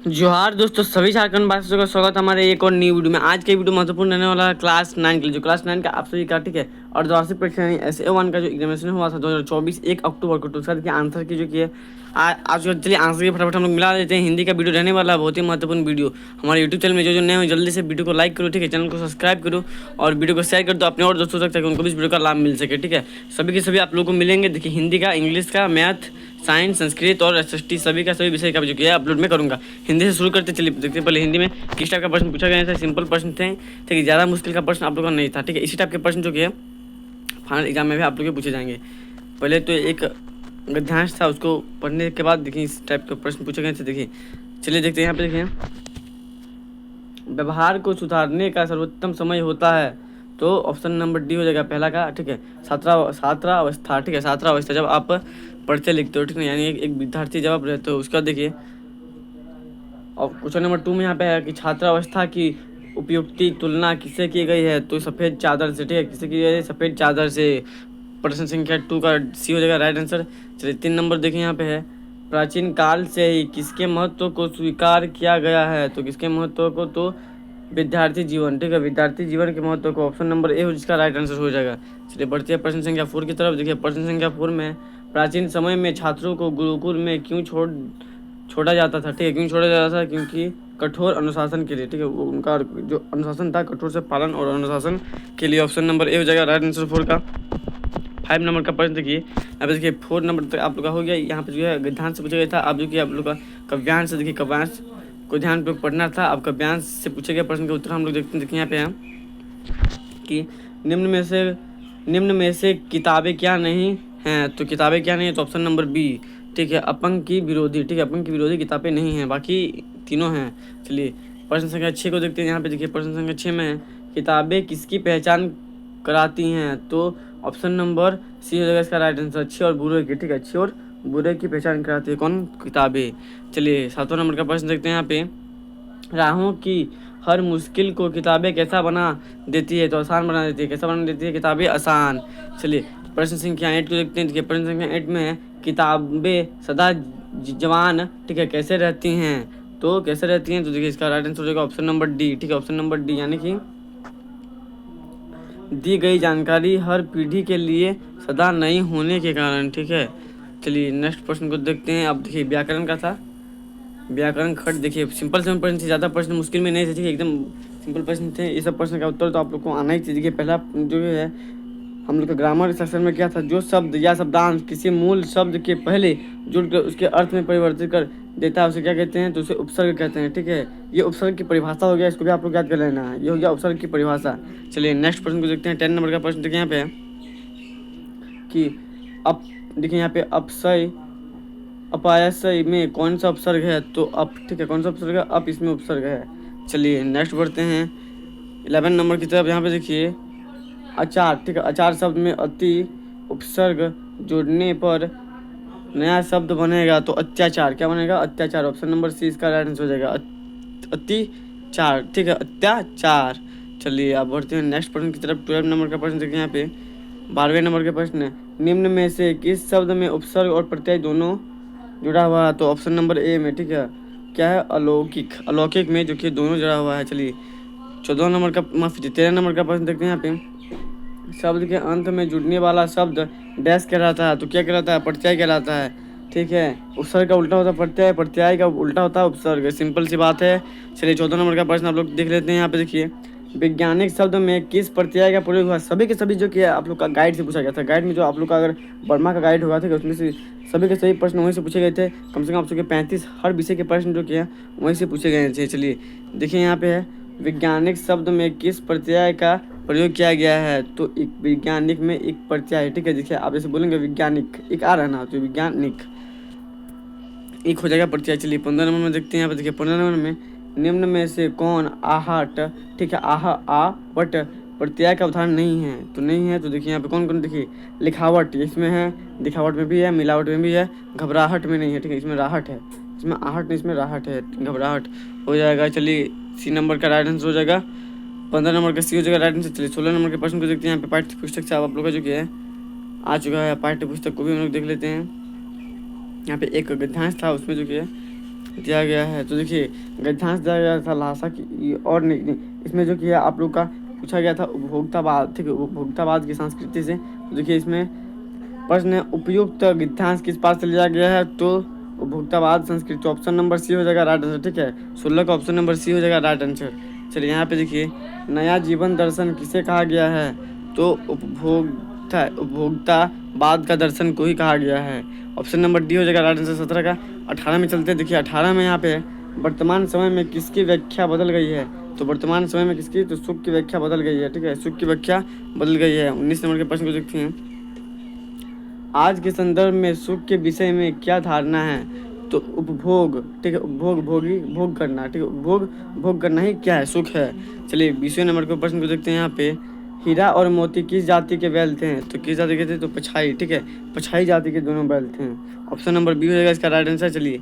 जोहार दोस्तों, सभी झारखंड वासियों का स्वागत है हमारे एक और न्यू वीडियो में। आज के वीडियो महत्वपूर्ण रहने वाला है क्लास 9 के लिए, जो क्लास 9 का आप सभी का ठीक है। और द्वार्षिक परीक्षा यानी SA1 का जो एग्जामिनेशन हुआ था 2024 1 अक्टूबर को, तो उसका देखिए आंसर की जो कि है आज चलिए आंसर की फटाफट हम लोग मिला देते हैं। हिंदी का वीडियो रहने वाला है, बहुत ही महत्वपूर्ण वीडियो। हमारे यूट्यूब चैनल में जो नए हो जल्दी से वीडियो को लाइक करो, ठीक है, चैनल को सब्सक्राइब करो और वीडियो को शेयर कर दो अपने और दोस्तों तक, ताकि उनको भी इस वीडियो का लाभ मिल सके, ठीक है। सभी के सभी आप लोगों को मिलेंगे। देखिए हिंदी का, इंग्लिश का, मैथ, साइंस, संस्कृत और SST सभी का सभी विषय का जो किया अपलोड में करूंगा। हिंदी से शुरू करते चलिए, देखते पहले हिंदी में किस टाइप का प्रश्न पूछा गया था। सिंपल प्रश्न थे, ठीक है, ज़्यादा मुश्किल का प्रश्न आप लोगों का नहीं था, ठीक है। इसी टाइप के प्रश्न जो कि फाइनल एग्जाम में भी आप लोग के पूछे जाएंगे। पहले तो एक गद्यांश था, उसको पढ़ने के बाद देखिए इस टाइप के प्रश्न पूछे गए थे। देखिए चलिए देखते हैं। यहाँ पे देखिए, व्यवहार को सुधारने का सर्वोत्तम समय होता है, तो ऑप्शन नंबर डी हो जाएगा पहला का, ठीक है। छात्रा अवस्था, ठीक है, छात्रा अवस्था जब आप पढ़ते लिखते हो, ठीक है, यानी एक विद्यार्थी जब आप रहते हो। उसका देखिए और क्वेश्चन नंबर 2 में यहाँ पे है कि छात्रावस्था की उपयुक्ति तुलना किससे की गई है, तो सफ़ेद चादर से, ठीक है, किससे की गई है, सफ़ेद चादर से। प्रश्न संख्या 2 का सी हो जाएगा राइट आंसर। चलिए 3 नंबर देखिए, यहाँ पे है प्राचीन काल से ही किसके महत्व को स्वीकार किया गया है, तो किसके महत्व को, तो विद्यार्थी जीवन, ठीक है, विद्यार्थी जीवन के महत्व को। ऑप्शन नंबर ए हो जिसका राइट आंसर हो जाएगा। चलिए बढ़ते हैं प्रश्न संख्या 4 की तरफ। देखिए प्रश्न संख्या 4 में प्राचीन समय में छात्रों को गुरुकुल में क्यों छोड़ा जाता था, ठीक है, क्यों छोड़ा जाता था, क्योंकि कठोर अनुशासन के लिए, ठीक है, वो उनका जो अनुशासन था, कठोर से पालन और अनुशासन के लिए। ऑप्शन नंबर ए हो जाएगा राइट आंसर 4 का। 5 नंबर का प्रश्न देखिए, यहाँ पे देखिए 4 नंबर तक आप लोग का हो गया। यहाँ पे जो है गद्यांश से पूछा गया था, अब जो कि आप लोग का काव्यांश से, देखिए काव्यांश को ध्यान पे पढ़ना था। अब काव्यांश से पूछे गए प्रश्न के उत्तर हम लोग देखते हैं। देखिए यहाँ पे है कि निम्न में से किताबें क्या नहीं हैं, तो किताबें क्या नहीं है, तो ऑप्शन नंबर बी, ठीक है, अपंग की विरोधी, ठीक है, अपंग की विरोधी किताबें नहीं हैं, बाकी तीनों हैं। चलिए प्रश्न संख्या 6 को देखते हैं। यहाँ पे देखिए प्रश्न संख्या 6 में है किताबें किसकी पहचान कराती हैं, तो ऑप्शन नंबर सी हो जाएगा इसका राइट आंसर, अच्छे और बुरे की, ठीक है, अच्छे और बुरे की पहचान कराती है कौन, किताबें। चलिए 7वां नंबर का प्रश्न देखते हैं। यहाँ पे राहों की हर मुश्किल को किताबें कैसा बना देती है, तो आसान बना देती है। कैसा बना देती है, किताबें आसान। चलिए प्रश्न संख्या 8 को देखते हैं। देखिए प्रश्न संख्या 8 में है किताबें सदा जवान, ठीक है, कैसे रहती हैं, तो कैसे रहती हैं, तो देखिए इसका राइट आंसर हो जाएगा ऑप्शन नंबर डी, ठीक है, ऑप्शन नंबर डी, यानी कि दी गई जानकारी हर पीढ़ी के लिए सदा नई होने के कारण, ठीक है। चलिए नेक्स्ट प्रश्न को देखते हैं। अब देखिए व्याकरण का था, व्याकरण खंड। देखिए सिंपल प्रश्न थे, ज़्यादा प्रश्न मुश्किल में नहीं थे, ठीक है, एकदम सिंपल प्रश्न थे। ये सब प्रश्न का उत्तर तो आप लोग को आना ही चाहिए। पहला जो है हम लोग का ग्रामर सेक्शन में क्या था, जो शब्द या शब्दांश किसी मूल शब्द के पहले जुड़कर उसके अर्थ में परिवर्तित कर देता है, उसे क्या कहते हैं, तो उसे उपसर्ग कहते हैं, ठीक है। ये उपसर्ग की परिभाषा हो गया, इसको भी आप लोग याद कर लेना है, ये हो गया उपसर्ग की परिभाषा। चलिए नेक्स्ट प्रश्न को देखते हैं। 10 नंबर का प्रश्न देखिए यहाँ पे है कि अब देखिए यहाँ पे अपसय अपायसय में कौन सा उपसर्ग है, तो अप, ठीक है, कौन सा उपसर्ग है, अप इसमें उपसर्ग है। चलिए नेक्स्ट बढ़ते हैं 11 नंबर की तरफ। यहाँ पे देखिए अचार, ठीक है, अचार शब्द में अति उपसर्ग जुड़ने पर नया शब्द बनेगा, तो अत्याचार, क्या बनेगा, अत्याचार। ऑप्शन नंबर सी इसका राइट आंसर हो जाएगा अत्याचार, ठीक है, अत्याचार। चलिए आप बढ़ते हैं नेक्स्ट प्रश्न की तरफ। 12 नंबर का प्रश्न देखिए यहाँ पे 12वें नंबर का प्रश्न है निम्न में से किस शब्द में उपसर्ग और प्रत्यय दोनों जुड़ा हुआ है, तो ऑप्शन नंबर ए में, ठीक है, क्या है, अलौकिक, अलौकिक में जो कि दोनों जुड़ा हुआ है। चलिए 14 नंबर का, माफ कीजिए 13 नंबर का प्रश्न देखते हैं। यहाँ पे शब्द के अंत में जुड़ने वाला शब्द डैश कहलाता है, तो क्या कहलाता है, प्रत्यय कहलाता है, ठीक है। उपसर्ग का उल्टा होता है प्रत्यय, प्रत्यय का उल्टा होता है उपसर्ग, सिंपल सी बात है। चलिए 14 नंबर का प्रश्न आप लोग देख लेते हैं। यहाँ पे देखिए वैज्ञानिक शब्द में किस प्रत्यय का प्रयोग हुआ, सभी के सभी जो कि आप लोग का गाइड से पूछा गया था। गाइड में जो आप लोग का अगर वर्मा का गाइड होगा, ठीक है, उसमें से सभी के सभी प्रश्न वहीं से पूछे गए थे। कम से कम आप लोग के 35 हर विषय के प्रश्न जो कि है वहीं से पूछे गए थे। चलिए देखिए यहाँ पे है वैज्ञानिक शब्द में किस प्रत्यय का प्रयोग किया गया है, तो एक वैज्ञानिक में एक प्रत्यय है, ठीक है। देखिए आप जैसे बोलेंगे वैज्ञानिक, एक आ रहा है ना, तो वैज्ञानिक एक हो जाएगा प्रत्यय। चलिए 15 नंबर में देखते हैं। यहाँ पे देखिए 15 नंबर में निम्न में से कौन आहट, ठीक है, आवट प्रत्यय का उदाहरण नहीं है, तो नहीं है, तो देखिए यहाँ पे कौन कौन, देखिए लिखावट इसमें है, दिखावट में भी है, मिलावट में भी है, घबराहट में नहीं है, ठीक है, इसमें राहट है, इसमें आहट नहीं, इसमें राहट है, घबराहट हो जाएगा। चलिए सी नंबर का राइट आंसर हो जाएगा। 15 नंबर का सी हो जाएगा राइट आंसर। चलिए 16 नंबर के प्रश्न को देखते हैं। यहाँ पे पाठ्य पुस्तक से आप लोग का जो कि है आ चुका है, पाठ्य पुस्तक को भी हम लोग देख लेते हैं। यहाँ पे एक गद्यांश था, उसमें जो कि है दिया गया है। तो देखिए गद्यांश दिया गया था लहासा की और नहीं, इसमें जो कि है आप लोग का पूछा गया था उपभोक्तावाद, ठीक है, उपभोक्तावाद की संस्कृति से। तो देखिए इसमें प्रश्न है उपयुक्त गद्यांश किस पास से लिया गया है, तो उपभोक्तावाद संस्कृति। ऑप्शन नंबर सी हो जाएगा राइट आंसर, ठीक है, 16 का ऑप्शन नंबर सी हो जाएगा राइट आंसर। चलिए यहाँ पे देखिए नया जीवन दर्शन किसे कहा गया है, तो उपभोक्तावाद का दर्शन को ही कहा गया है। ऑप्शन नंबर डी हो जाएगा राइट आंसर 17 का। 18 में चलते हैं, देखिए 18 में यहाँ पे वर्तमान समय में किसकी व्याख्या बदल गई है, तो वर्तमान समय में किसकी, तो सुख की व्याख्या बदल गई है, ठीक है, सुख की व्याख्या बदल गई है। 19 नंबर के प्रश्न को देखते हैं, आज के संदर्भ में सुख के विषय में क्या धारणा है, तो उपभोग, ठीक है, उपभोग भोगी भोग करना, ठीक है, भोग करना ही क्या है, सुख है। चलिए 20वें नंबर के प्रश्न को देखते हैं। यहाँ पे हीरा और मोती किस जाति के बैल थे, तो किस जाति के थे, तो पछाई, ठीक है, पछाई जाति के दोनों बैल थे। ऑप्शन नंबर बी हो जाएगा इसका राइट आंसर। चलिए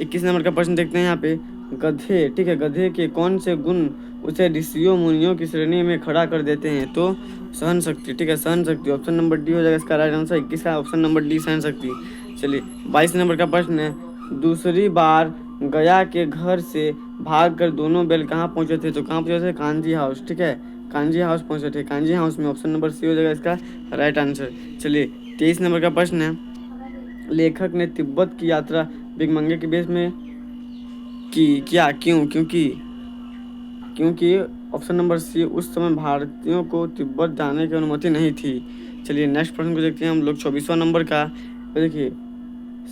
21 नंबर का प्रश्न देखते हैं। यहाँ पे गधे, ठीक है, गधे के कौन से गुण उसे ऋषियों मुनियों की श्रेणी में खड़ा कर देते हैं, तो सहन शक्ति, ठीक है, सहन शक्ति। ऑप्शन नंबर डी हो जाएगा इसका राइट आंसर। 21 का ऑप्शन नंबर डी सहन शक्ति। चलिए 22 नंबर का प्रश्न है, दूसरी बार गया के घर से भाग कर दोनों बैल कहाँ पहुँचे थे, तो कहाँ पहुँचे थे, कांजी हाउस, ठीक है, कांजी हाउस पहुँचे थे, कांजी हाउस में। ऑप्शन नंबर सी हो जाएगा इसका राइट आंसर। चलिए 23 नंबर का प्रश्न है, लेखक ने तिब्बत की यात्रा भिखमंगे के बेस में की क्या, क्यों, क्योंकि ऑप्शन नंबर सी उस समय भारतीयों को तिब्बत जाने की अनुमति नहीं थी। चलिए नेक्स्ट प्रश्न को देखते हैं हम लोग 24वां नंबर का। तो देखिए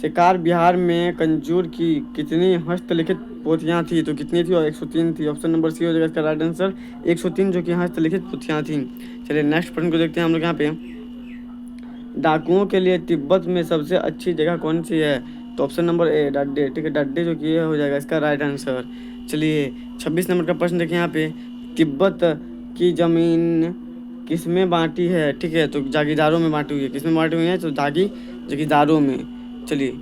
शिकार बिहार में कंजूर की कितनी हस्तलिखित पोथियाँ थी, तो कितनी थी, और 103 थी। ऑप्शन नंबर सी हो जाएगा इसका राइट आंसर 103 जो कि हस्तलिखित पोथियाँ थी। चलिए नेक्स्ट प्रश्न को देखते हैं हम लोग। यहाँ पे डाकुओं के लिए तिब्बत में सबसे अच्छी जगह कौन सी है, तो ऑप्शन नंबर ए डड्डे, ठीक है, डड्डे जो कि ये हो जाएगा इसका राइट आंसर। चलिए 26 नंबर का प्रश्न देखिए। यहाँ पे तिब्बत की जमीन किसमें बांटी है, ठीक है, तो जागीरदारों में बांटी हुई है, किसमें बांटी हुई है, तो जागीरदारों में। चलिए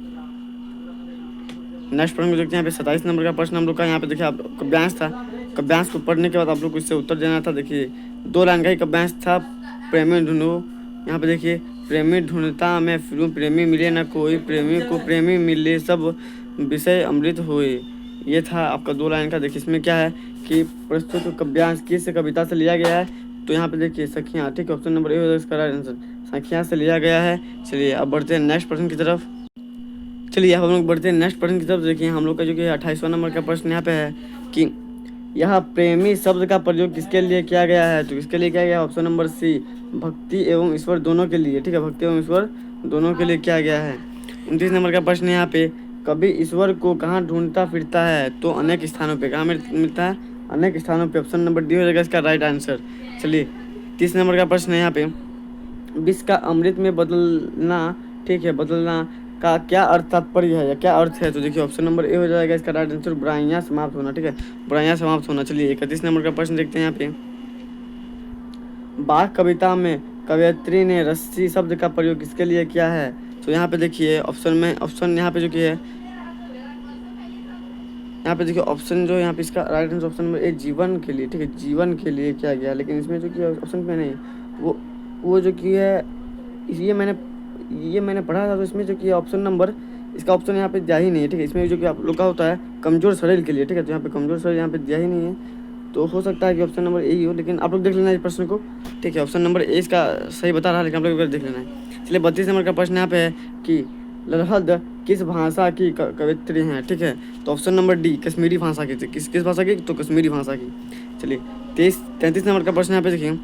नेक्स्ट प्रश्न को देखते हैं। यहाँ पे 27 नंबर का प्रश्न हम लोग का। यहाँ पे देखिए आप काव्यांश था, काव्यांश को पढ़ने के बाद आप लोग को इससे उत्तर देना था। देखिए 2 लाइन का ही काव्यांश था, प्रेमी ढूंढो। यहाँ पे देखिए प्रेमी ढूंढता मैं फिरूं, प्रेमी मिले ना कोई, प्रेमी को प्रेमी मिले सब विषय अमृत होए। ये था आपका 2 लाइन का। देखिए इसमें क्या है कि प्रस्तुत काव्यांश किस कविता से लिया गया है, तो यहाँ पे देखिए सखियाँ, ठीक है, ऑप्शन नंबर ए हो जाएगा इसका राइट आंसर, सखियाँ से लिया गया है। चलिए अब बढ़ते हैं नेक्स्ट प्रश्न की तरफ। चलिए अब हम लोग बढ़ते हैं नेक्स्ट प्रश्न की तरफ। देखिए हम लोग का जो कि 28वां नंबर का प्रश्न यहाँ पे है कि यह प्रेमी शब्द का प्रयोग किसके लिए किया गया है, तो किसके लिए किया गया है, ऑप्शन नंबर सी भक्ति एवं ईश्वर दोनों के लिए, ठीक है, भक्ति एवं ईश्वर दोनों के लिए किया गया है। 29 नंबर का प्रश्न यहाँ पे कभी ईश्वर को कहाँ ढूंढता फिरता है, तो अनेक स्थानों पे, कहाँ मिलता है, अनेक स्थानों पे। ऑप्शन नंबर डी हो जाएगा इसका राइट आंसर। चलिए 30 नंबर का प्रश्न है यहाँ पे, विष का अमृत में बदलना, ठीक है, बदलना का क्या अर्थ तात्पर्य है या क्या अर्थ है, तो देखिए ऑप्शन नंबर ए हो जाएगा इसका राइट आंसर, बुराइयां समाप्त होना, ठीक है, बुराइयां समाप्त होना। चलिए 31 नंबर का प्रश्न देखते हैं। यहाँ पे बाघ कविता में कवयित्री ने रस्सी शब्द का प्रयोग किसके लिए किया है, तो यहाँ पे देखिए ऑप्शन यहाँ पे जो कि है, यहाँ पे देखिए ऑप्शन जो यहाँ पे इसका right answer option number A जीवन के लिए, ठीक है, जीवन के लिए किया गया। लेकिन इसमें जो कि ऑप्शन पे नहीं, वो जो कि है ये मैंने पढ़ा था, तो इसमें जो कि ऑप्शन नंबर इसका ऑप्शन यहाँ पे दिया ही नहीं है, ठीक है, इसमें जो कि आप लोग का होता है कमजोर शरीर के लिए, ठीक है, तो यहाँ पे कमजोर शरीर यहाँ पे दिया ही नहीं है, तो हो सकता है कि ऑप्शन नंबर ए ही हो, लेकिन आप लोग देख लेना इस प्रश्न को, ठीक है, ऑप्शन नंबर ए इसका सही बता रहा है, लेकिन आप लोग देख लेना है। चलिए 32 नंबर का प्रश्न यहाँ पे है कि लहद किस भाषा की कवयित्री हैं, ठीक है, तो ऑप्शन नंबर डी कश्मीरी भाषा की, किस भाषा की, तो कश्मीरी भाषा की। चलिए 33 नंबर का प्रश्न यहाँ पे देखिए,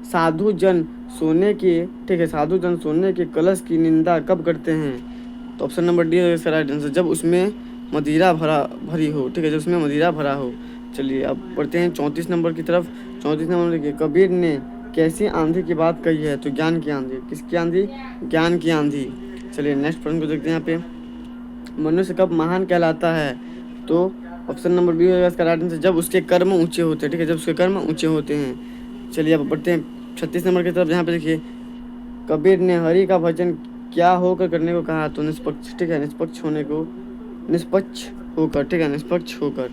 साधु जन सोने के, ठीक है, साधु जन सोने के कलश की निंदा कब करते हैं, तो ऑप्शन नंबर डी है इसका राइट आंसर, जब उसमें मदिरा भरी हो, ठीक है, जब उसमें मदिरा भरा हो। चलिए अब बढ़ते हैं 34 नंबर की तरफ। 34 नंबर देखिए, कबीर ने कैसी आंधी की बात कही है, तो ज्ञान की आंधी, किसकी आंधी, ज्ञान की आंधी। चलिए नेक्स्ट प्रश्न को देखते हैं। यहाँ पे मनुष्य कब महान कहलाता है, तो ऑप्शन नंबर बी होगा इसका राइट आंसर, जब उसके कर्म ऊँचे होते हैं, ठीक है, जब उसके कर्म ऊँचे होते हैं। चलिए अब बढ़ते हैं 36 नंबर की तरफ। यहाँ पे देखिए, कबीर ने हरि का भजन क्या होकर करने को कहा, तो निष्पक्ष, ठीक है, निष्पक्ष होकर, ठीक है, निष्पक्ष होकर।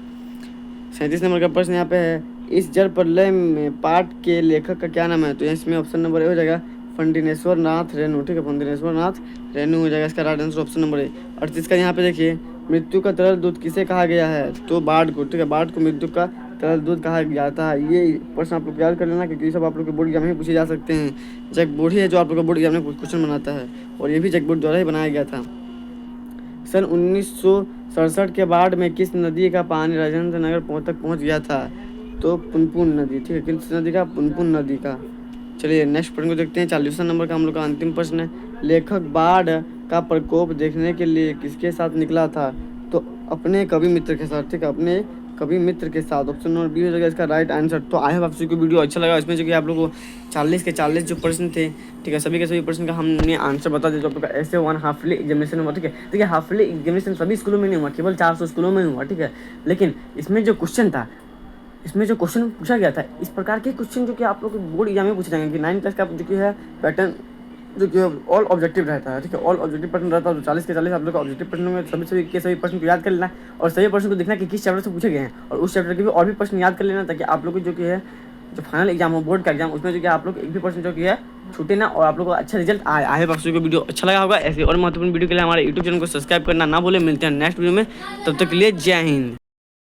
37 नंबर का प्रश्न यहाँ पे है, इस जल प्रलय में पाठ के लेखक का क्या नाम है, तो इसमें ऑप्शन नंबर ए हो जाएगा फंडिनेश्वर नाथ रेणु, ठीक है, फंडिनेश्वर नाथ रेणु हो जाएगा इसका right answer option number A. 38 का यहाँ पे देखिए, मृत्यु का तरल दूध किसे कहा गया है, तो बाढ़ को, ठीक है, बाढ़ को मृत्यु का तरल दूध कहा जाता है। ये प्रश्न आप लोग याद कर लेना क्योंकि ये सब आप लोग के बोर्ड एग्जाम में पूछे जा सकते हैं। जैक बोर्ड ही है जो आप लोग का बोर्ड एग्जाम में क्वेश्चन बनाता है और ये भी जैक बोर्ड द्वारा ही बनाया गया था। सन 1967 के बाढ़ में किस नदी का पानी राजेंद्र नगर तक पहुंच गया था, तो पुनपुन नदी, ठीक है, किस नदी का, पुनपुन नदी का। चलिए नेक्स्ट प्रश्न को देखते हैं। 40वां नंबर का हम लोग का अंतिम प्रश्न है, लेखक बाढ़ का प्रकोप देखने के लिए किसके साथ निकला था, तो अपने कवि मित्र के साथ, ठीक है, अपने कवि मित्र के साथ। ऑप्शन नंबर बी हो जाएगा इसका राइट आंसर। तो आई होप आप सभी को वीडियो अच्छा लगा। इसमें जो कि आप लोगों को 40 के 40 जो प्रश्न थे, ठीक है, सभी के सभी प्रश्न का हमने आंसर बता दिया जो आप लोग का ऐसे 1 हाफली एग्जामिनेशन हुआ, ठीक है। देखिए हाफली एग्जामिनेशन सभी स्कूलों में नहीं हुआ, केवल 400 स्कूलों में हुआ, ठीक है। लेकिन इसमें जो क्वेश्चन था, इसमें जो क्वेश्चन पूछा गया था, इस प्रकार के क्वेश्चन जो कि आप लोग के बोर्ड एग्जाम में पूछे जाएंगे कि 9 क्लास का जो कि है पैटर्न जो कि ऑल ऑब्जेक्टिव रहता है, ठीक है, ऑल ऑब्जेक्टिव प्रश्न रहता है। तो 40 के 40 आप लोग का ऑब्जेक्टिव प्रश्न में सभी के सभी प्रश्न को याद कर लेना है और सभी प्रश्न को देखना कि किस चैप्टर से पूछे गए हैं और उस चैप्टर के भी और भी प्रश्न याद कर लेना ताकि आप लोग को जो कि है जो फाइनल एग्जाम हो, बोर्ड का एग्जाम, उसमें जो कि आप लोग एक भी प्रश्न जो कि है छूटे ना और आप लोग को अच्छा रिजल्ट आए। आई होप आप सभी को वीडियो अच्छा लगा होगा। ऐसे और महत्वपूर्ण वीडियो के लिए हमारे यूट्यूब चैनल को सब्सक्राइब करना ना भूलें। मिलते हैं नेक्स्ट वीडियो में, तब तक के लिए जय हिंद।